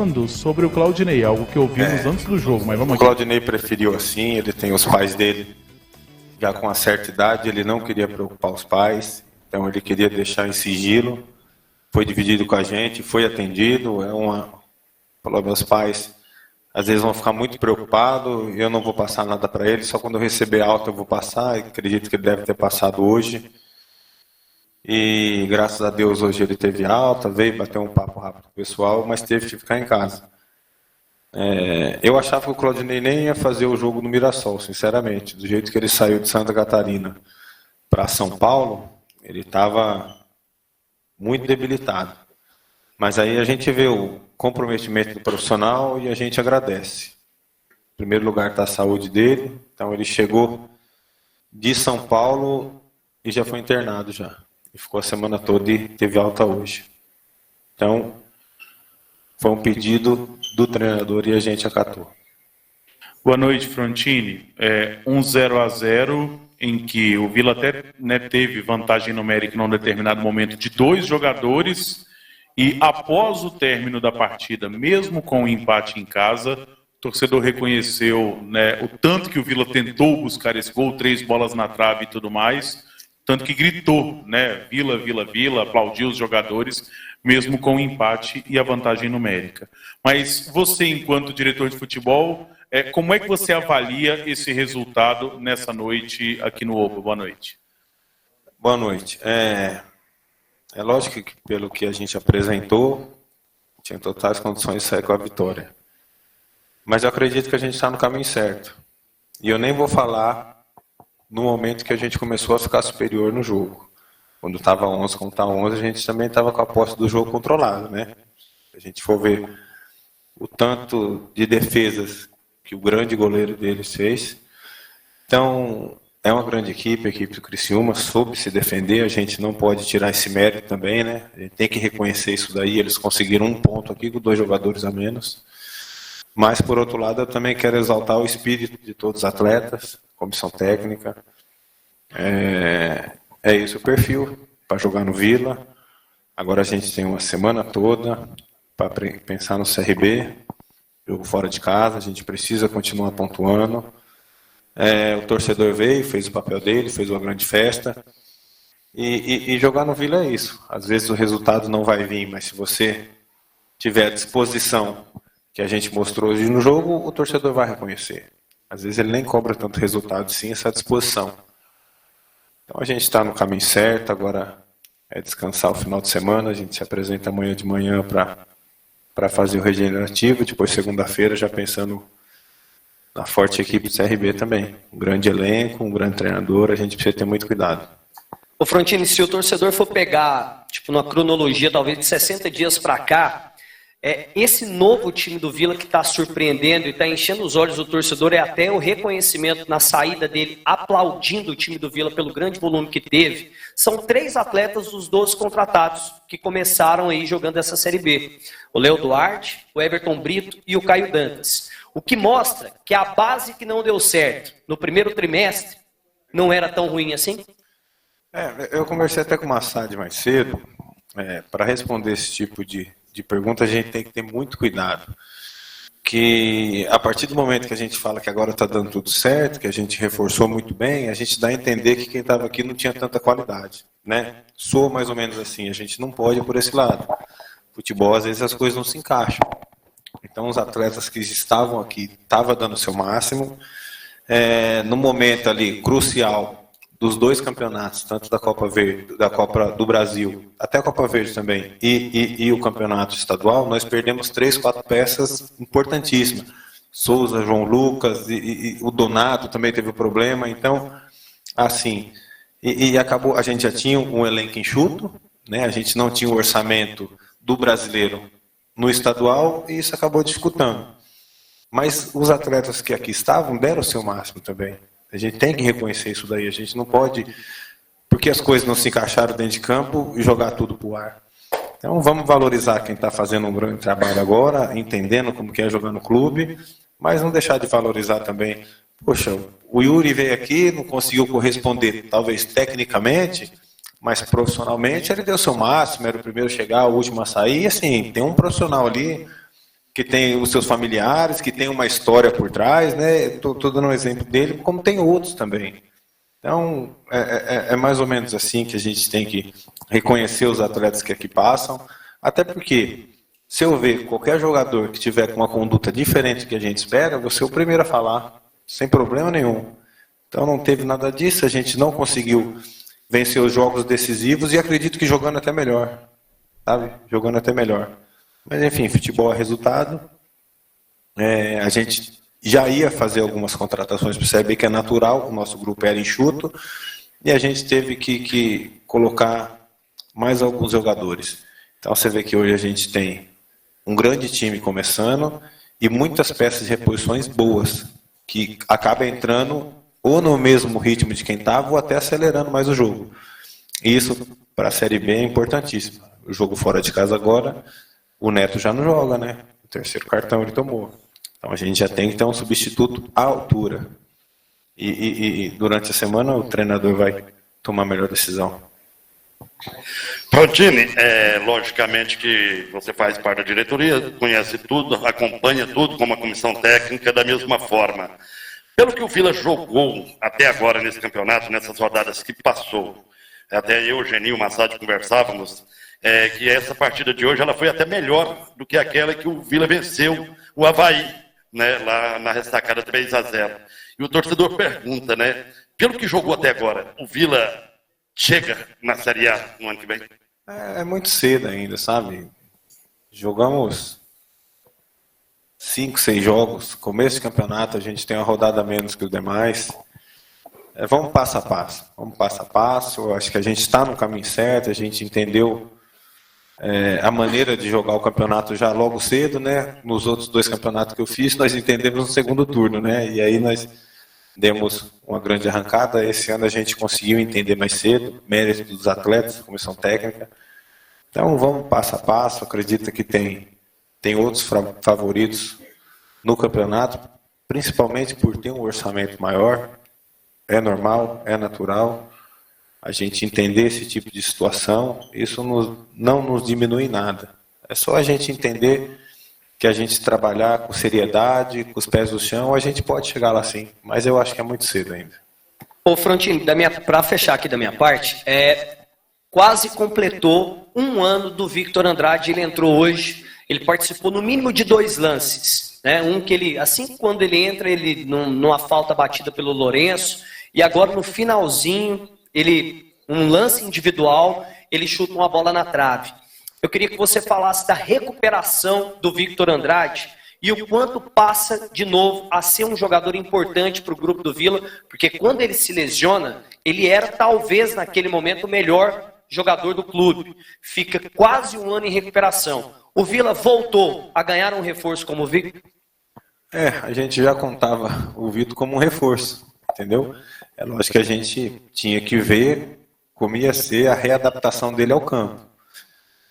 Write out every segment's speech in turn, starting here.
falando sobre o Claudinei, algo que ouvimos antes do jogo, mas vamos aqui. O Claudinei preferiu assim, ele tem os pais dele já com uma certa idade, ele não queria preocupar os pais, então ele queria deixar em sigilo, foi dividido com a gente, foi atendido, falou, meus pais às vezes vão ficar muito preocupados, eu não vou passar nada para eles, só quando eu receber alta eu vou passar, acredito que ele deve ter passado hoje. E graças a Deus hoje ele teve alta, veio bater um papo rápido com o pessoal, mas teve que ficar em casa. Eu achava que o Claudinei nem ia fazer o jogo no Mirassol, sinceramente. Do jeito que ele saiu de Santa Catarina para São Paulo, ele estava muito debilitado. Mas aí a gente vê o comprometimento do profissional e a gente agradece. Em primeiro lugar está a saúde dele, então ele chegou de São Paulo e já foi internado já. E ficou a semana toda e teve alta hoje. Então, foi um pedido do treinador e a gente acatou. Boa noite, Frontini. 1-0-0, em que o Vila até teve vantagem numérica em um determinado momento de 2 jogadores, e após o término da partida, mesmo com o empate em casa, o torcedor reconheceu o tanto que o Vila tentou buscar esse gol, 3 bolas na trave e tudo mais, tanto que gritou, Vila, Vila, Vila, aplaudiu os jogadores, mesmo com o empate e a vantagem numérica. Mas você, enquanto diretor de futebol, como é que você avalia esse resultado nessa noite aqui no Oba? Boa noite. Boa noite. É lógico que pelo que a gente apresentou, tinha totais condições de sair com a vitória. Mas eu acredito que a gente está no caminho certo. E eu nem vou falar no momento que a gente começou a ficar superior no jogo. Quando estava 11 contra 11, a gente também estava com a posse do jogo controlada, Se a gente for ver o tanto de defesas que o grande goleiro deles fez. Então, é uma grande equipe, a equipe do Criciúma soube se defender, a gente não pode tirar esse mérito também, A gente tem que reconhecer isso daí, eles conseguiram 1 ponto aqui com 2 jogadores a menos. Mas, por outro lado, eu também quero exaltar o espírito de todos os atletas, comissão técnica. É esse o perfil para jogar no Vila. Agora a gente tem uma semana toda para pensar no CRB, jogo fora de casa, a gente precisa continuar pontuando. O torcedor veio, fez o papel dele, fez uma grande festa. E jogar no Vila é isso. Às vezes o resultado não vai vir, mas se você tiver a disposição que a gente mostrou hoje no jogo, o torcedor vai reconhecer. Às vezes ele nem cobra tanto resultado, sim, essa disposição. Então a gente está no caminho certo, agora é descansar o final de semana, a gente se apresenta amanhã de manhã para fazer o regenerativo, depois segunda-feira já pensando na forte equipe do CRB também. Um grande elenco, um grande treinador, a gente precisa ter muito cuidado. Ô Frontini, se o torcedor for pegar, numa cronologia talvez de 60 dias para cá, esse novo time do Vila que está surpreendendo e está enchendo os olhos do torcedor é até o reconhecimento na saída dele, aplaudindo o time do Vila pelo grande volume que teve. São 3 atletas dos 12 contratados que começaram aí jogando essa Série B. O Léo Duarte, o Everton Brito e o Caio Dantas. O que mostra que a base que não deu certo no primeiro trimestre não era tão ruim assim? Eu conversei até com o Massad mais cedo. Para responder esse tipo de pergunta, a gente tem que ter muito cuidado. Que a partir do momento que a gente fala que agora está dando tudo certo, que a gente reforçou muito bem, a gente dá a entender que quem estava aqui não tinha tanta qualidade. Soa mais ou menos assim, a gente não pode ir por esse lado. Futebol, às vezes, as coisas não se encaixam. Então, os atletas que estavam aqui estavam dando o seu máximo. No momento ali crucial dos 2 campeonatos, tanto da Copa Verde, da Copa do Brasil, até a Copa Verde também, e o campeonato estadual, nós perdemos 3, 4 peças importantíssimas. Souza, João Lucas, e o Donato também teve problema. Então, assim, acabou, a gente já tinha um elenco enxuto, a gente não tinha o orçamento do brasileiro no estadual, e isso acabou dificultando. Mas os atletas que aqui estavam deram o seu máximo também. A gente tem que reconhecer isso daí. A gente não pode, porque as coisas não se encaixaram dentro de campo, e jogar tudo para o ar. Então vamos valorizar quem está fazendo um grande trabalho agora, entendendo como que é jogar no clube, mas não deixar de valorizar também. Poxa, o Yuri veio aqui, não conseguiu corresponder, talvez tecnicamente, mas profissionalmente ele deu o seu máximo, era o primeiro a chegar, o último a sair. E assim, tem um profissional ali que tem os seus familiares, que tem uma história por trás, né? Estou dando um exemplo dele, como tem outros também. Então, é mais ou menos assim que a gente tem que reconhecer os atletas que aqui passam, até porque, se eu ver qualquer jogador que tiver com uma conduta diferente do que a gente espera, eu vou ser o primeiro a falar, sem problema nenhum. Então, não teve nada disso, a gente não conseguiu vencer os jogos decisivos e acredito que jogando até melhor, sabe? Jogando até melhor. Mas, enfim, futebol é resultado. A gente já ia fazer algumas contratações, percebe que é natural, o nosso grupo era enxuto, e a gente teve que colocar mais alguns jogadores. Então você vê que hoje a gente tem um grande time começando e muitas peças de reposições boas, que acaba entrando ou no mesmo ritmo de quem estava, ou até acelerando mais o jogo. E isso, para a Série B, é importantíssimo. O jogo fora de casa agora, o Neto já não joga, né? O terceiro cartão ele tomou. Então a gente já tem que ter um substituto à altura. E durante a semana o treinador vai tomar a melhor decisão. Frontini, logicamente que você faz parte da diretoria, conhece tudo, acompanha tudo como a comissão técnica da mesma forma. Pelo que o Vila jogou até agora nesse campeonato, nessas rodadas que passou, até eu, Geninho, Massad conversávamos, que essa partida de hoje ela foi até melhor do que aquela que o Vila venceu o Avaí, né, lá na ressacada 3-0. E o torcedor pergunta, né, pelo que jogou até agora, o Vila chega na Série A no ano que vem? É muito cedo ainda, sabe? Jogamos 5, 6 jogos, começo de campeonato, a gente tem uma rodada a menos que os demais. Vamos passo a passo, eu acho que a gente está no caminho certo, a gente entendeu a maneira de jogar o campeonato já logo cedo, né? Nos outros 2 campeonatos que eu fiz, nós entendemos no segundo turno, né? E aí nós demos uma grande arrancada. Esse ano a gente conseguiu entender mais cedo, mérito dos atletas, comissão técnica. Então vamos passo a passo, acredito que tem outros favoritos no campeonato, principalmente por ter um orçamento maior. É normal, é natural a gente entender esse tipo de situação. Isso não nos diminui nada. É só a gente entender que a gente trabalhar com seriedade, com os pés no chão, a gente pode chegar lá sim. Mas eu acho que é muito cedo ainda. Ô Frontini, para fechar aqui da minha parte, quase completou 1 ano do Victor Andrade. Ele entrou hoje, ele participou no mínimo de 2 lances. Né? Um que ele, assim quando ele entra, ele numa falta batida pelo Lourenço, e agora no finalzinho, um lance individual, ele chuta uma bola na trave. Eu queria que você falasse da recuperação do Victor Andrade e o quanto passa de novo a ser um jogador importante para o grupo do Vila, porque quando ele se lesiona, ele era talvez naquele momento o melhor jogador do clube. Fica quase 1 ano em recuperação. O Vila voltou a ganhar um reforço como o Victor? A gente já contava o Vitor como um reforço, entendeu? É lógico que a gente tinha que ver como ia ser a readaptação dele ao campo.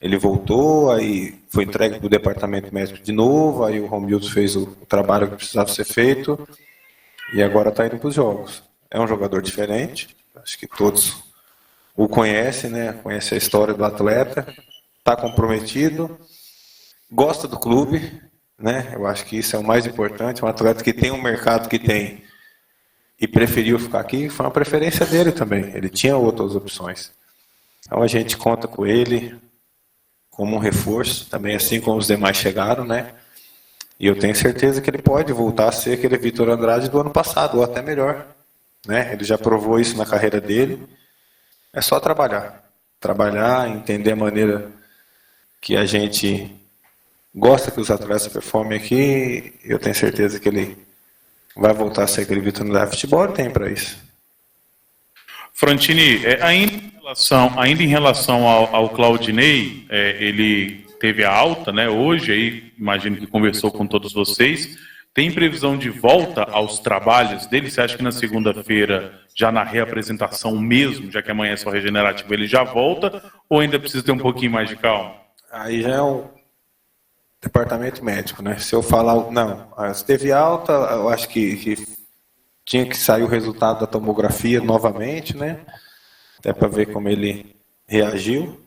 Ele voltou, aí foi entregue para o departamento médico de novo, aí o Romildo fez o trabalho que precisava ser feito, e agora está indo para os jogos. É um jogador diferente, acho que todos o conhecem, né? Conhecem a história do atleta, está comprometido, gosta do clube, né? Eu acho que isso é o mais importante. Um atleta que tem um mercado que tem e preferiu ficar aqui, foi uma preferência dele também. Ele tinha outras opções. Então a gente conta com ele como um reforço, também assim como os demais chegaram, né? E eu tenho certeza que ele pode voltar a ser aquele Victor Andrade do ano passado, ou até melhor, né? Ele já provou isso na carreira dele. É só trabalhar, entender a maneira que a gente gosta que os atletas performem aqui. Eu tenho certeza que ele vai voltar a ser aquele Victor Andrade. Futebol tem para isso. Frontini, ainda em relação ao Claudinei, ele teve a alta, né, hoje, aí, imagino que conversou com todos vocês. Tem previsão de volta aos trabalhos dele? Você acha que na segunda-feira, já na reapresentação mesmo, já que amanhã é só regenerativo, ele já volta? Ou ainda precisa ter um pouquinho mais de calma? Aí já é o departamento médico, né? Se eu falar, não, se teve alta, eu acho que tinha que sair o resultado da tomografia novamente, né? Até para ver como ele reagiu.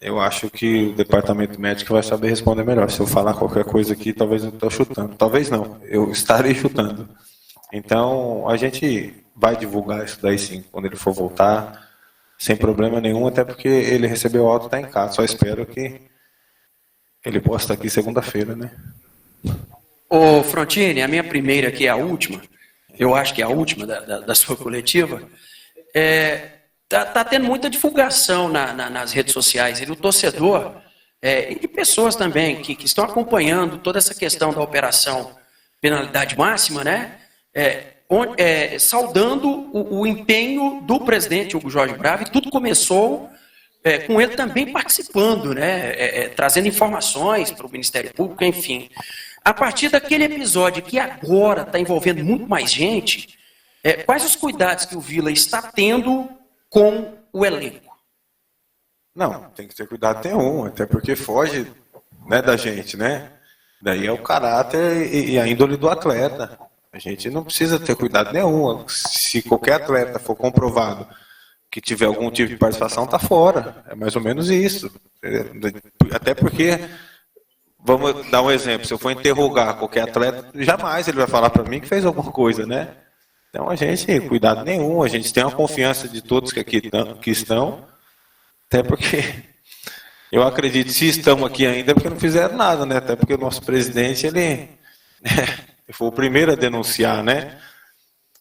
Eu acho que o departamento médico vai saber responder melhor. Se eu falar qualquer coisa aqui, talvez eu estou chutando. Talvez não, eu estarei chutando. Então, a gente vai divulgar isso daí sim, quando ele for voltar, sem problema nenhum, até porque ele recebeu alta e está em casa. Só espero que ele possa estar aqui segunda-feira, né? Ô, Frontini, a minha primeira aqui é a última, eu acho que é a última da sua coletiva. Tá tendo muita divulgação nas redes sociais, e o torcedor, e pessoas também que estão acompanhando toda essa questão da operação penalidade máxima, né? Saudando o empenho do presidente Hugo Jorge Bravo, e tudo começou com ele também participando, né? Trazendo informações para o Ministério Público, enfim. A partir daquele episódio que agora está envolvendo muito mais gente, quais os cuidados que o Vila está tendo com o elenco? Não, tem que ter cuidado nenhum, até porque foge, né, da gente, né? Daí é o caráter e a índole do atleta. A gente não precisa ter cuidado nenhum. Se qualquer atleta for comprovado que tiver algum tipo de participação, está fora. É mais ou menos isso. Até porque, vamos dar um exemplo, se eu for interrogar qualquer atleta, jamais ele vai falar para mim que fez alguma coisa, né? Então a gente, cuidado nenhum, a gente tem a confiança de todos que estão, até porque eu acredito, se estão aqui ainda, é porque não fizeram nada, né? Até porque o nosso presidente, ele foi o primeiro a denunciar, né?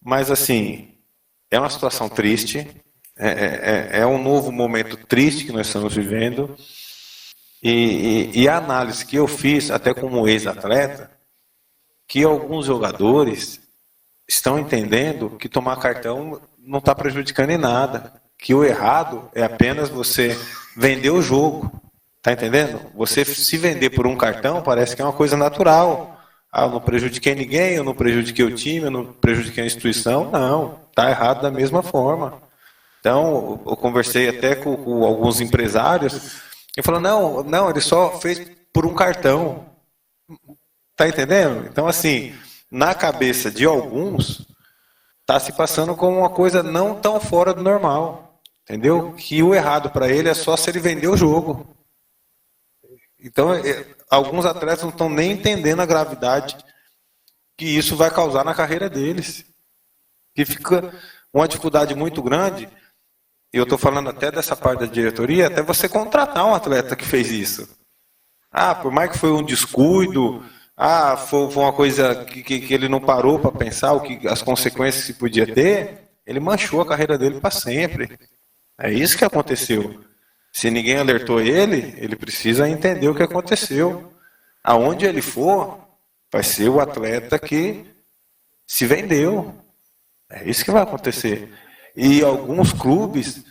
Mas assim, é uma situação triste, é um novo momento triste que nós estamos vivendo, e a análise que eu fiz, até como ex-atleta, que alguns jogadores estão entendendo que tomar cartão não está prejudicando em nada, que o errado é apenas você vender o jogo, tá entendendo? Você se vender por um cartão parece que é uma coisa natural. Eu não prejudiquei ninguém, eu não prejudiquei o time, eu não prejudiquei a instituição. Não, está errado da mesma forma. Então, eu conversei até com alguns empresários e falou, não, ele só fez por um cartão. Tá entendendo? Então, assim, na cabeça de alguns, está se passando como uma coisa não tão fora do normal. Entendeu? Que o errado para ele é só se ele vender o jogo. Então, alguns atletas não estão nem entendendo a gravidade que isso vai causar na carreira deles. Que fica uma dificuldade muito grande, e eu estou falando até dessa parte da diretoria, até você contratar um atleta que fez isso. Por mais que foi um descuido, foi uma coisa que ele não parou para pensar as consequências que podia ter, ele manchou a carreira dele para sempre. É isso que aconteceu. Se ninguém alertou ele precisa entender o que aconteceu. Aonde ele for, vai ser o atleta que se vendeu. É isso que vai acontecer. E alguns clubes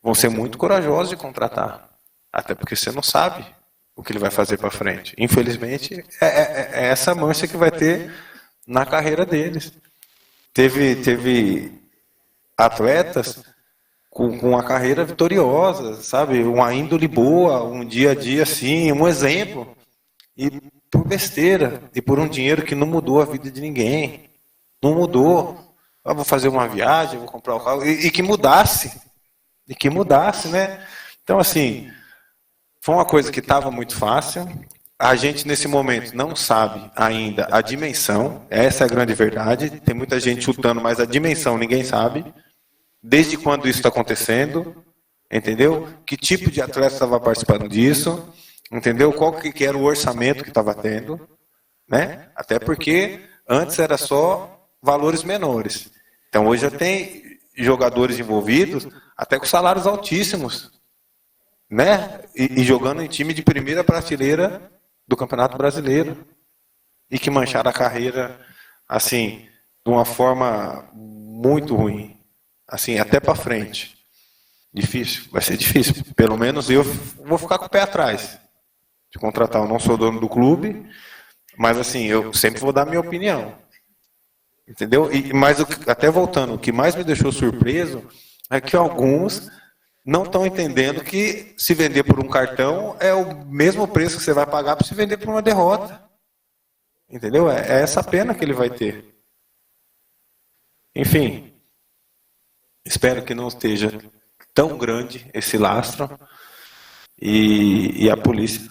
vão ser muito corajosos de contratar. Até porque você não sabe o que ele vai fazer para frente. Infelizmente, é essa mancha que vai ter na carreira deles. Teve atletas com uma carreira vitoriosa, sabe? Uma índole boa, um dia a dia assim, um exemplo. E por besteira, e por um dinheiro que não mudou a vida de ninguém. Não mudou. Vou fazer uma viagem, vou comprar um carro. E que mudasse. E que mudasse, né? Então, assim, foi uma coisa que estava muito fácil. A gente, nesse momento, não sabe ainda a dimensão. Essa é a grande verdade. Tem muita gente chutando, mas a dimensão ninguém sabe. Desde quando isso está acontecendo, entendeu? Que tipo de atleta estava participando disso, entendeu? Qual que era o orçamento que estava tendo, né? Até porque antes era só valores menores. Então hoje já tem jogadores envolvidos até com salários altíssimos, né? E jogando em time de primeira prateleira do Campeonato Brasileiro e que mancharam a carreira assim de uma forma muito ruim. Assim, até para frente. Difícil, vai ser difícil. Pelo menos eu vou ficar com o pé atrás de contratar. Eu não sou dono do clube, mas assim, eu sempre vou dar a minha opinião. Entendeu? Mas até voltando, o que mais me deixou surpreso é que alguns não estão entendendo que se vender por um cartão é o mesmo preço que você vai pagar para se vender por uma derrota. Entendeu? É essa pena que ele vai ter. Enfim. Espero que não esteja tão grande esse lastro E a polícia,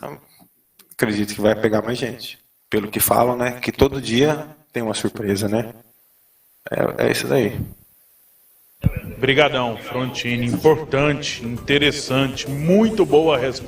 acredito que vai pegar mais gente. Pelo que falam, né? Que todo dia tem uma surpresa, né? É isso daí. Obrigadão, Frontini. Importante, interessante, muito boa a resposta.